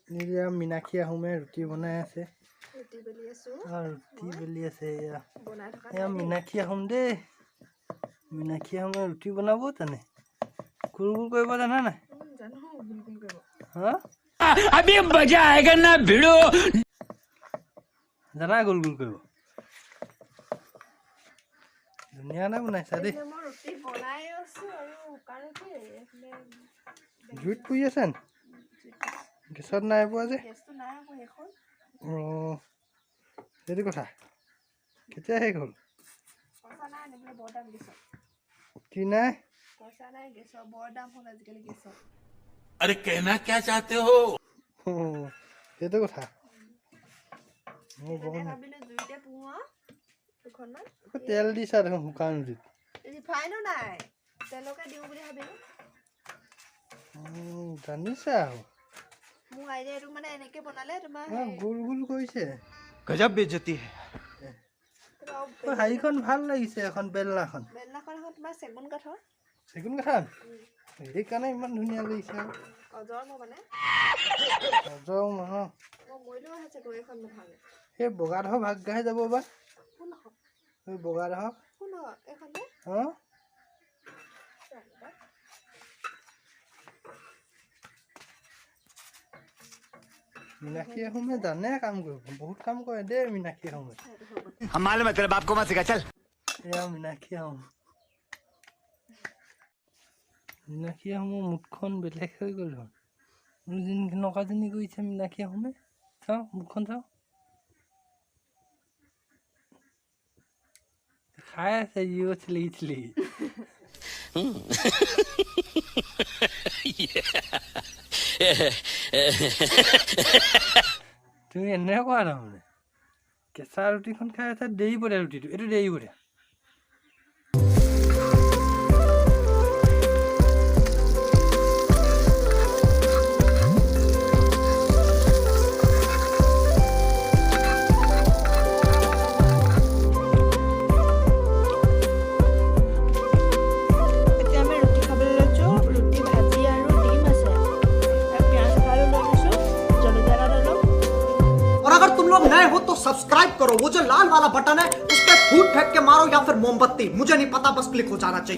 ये मीनाक्षी आहुमे रुटी बनाई आछे रुटी बेली आছো रुटी बेली आछे बनाई থকা या मीनाक्षी आहुम दे मीनाक्षी आहुमे रुटी बनाबो तने गुल गुल करिब जाना ना জানো গুল গুল কৰিব हां अभी मजा आएगा ना भिड़ो जाना गुल गुल करिब दुनिया ना बनाइছা दे মই रुटी বনাই আছো আৰু কাৰতে এফলে জুইত পুই আছেন গেছত নাই পোৱা যে গেছটো নাই আকৌ এখন সেইটো কথা কেতিয়া শেষ হ'ল পইচা নাই নেবলে বৰ দাম গেছৰ কি নাই পইচা নাই গেছৰ বৰ দাম হ'ল আজিকালি গেছৰ अरे कहना क्या चाहते हो সেইটো কথা মই ভাবিলো জুইতে পুৱা দুখনমান তেল দিছা দেখোন শুকান ৰুটিত ৰিফাইনো নাই তেলকে দিওঁ বুলি ভাবিলো জানিছা আৰু মোৰ আইডিয়াটো মানে এনেকে বনালে তোমাৰ গোল গোল কৰিছে गजब बेइज्जती है হাইখন ভাল লাগিছে এখন বেলনাখন বেলনাখন এখন তোমাৰ চেগুন কাঠৰ চেগুন কাঠৰ সেইকাৰণে ইমান ধুনীয়া লাগিছে অজৰ মই মানে অজৰ মহ মই মৰিলেও আছে গৈ এখন নহলে সেই বগাধৰ ভাগ গাই যাব বা কোন সেই বগাধৰ কোন এখন मीनाक्षी आहुमे जाने काम কৰিব বহুত কাম কৰে দে मीनाक्षी आहुमे हम मालूम है तेरे बाप को मत सिखा चल या मीनाक्षी आहुम मीनाक्षी आहुমৰ মুখখন বেলেগ হৈ গ'ল মোৰ দিন নকাজনী কৰিছে मीनाक्षी आहुमे চাও মুখখন চাও খাই আছে ইও চলি চলি তুমি এনে কোৱা তাৰমানে কেঁচা ৰুটিখন খাই আছে দেৰি পৰে ৰুটিটো এইটো দেৰি পৰে नए हो तो सब्सक्राइब करो वो जो लाल वाला बटन है उस पर फूट फेंक के मारो या फिर मोमबत्ती मुझे नहीं पता बस क्लिक हो जाना चाहिए।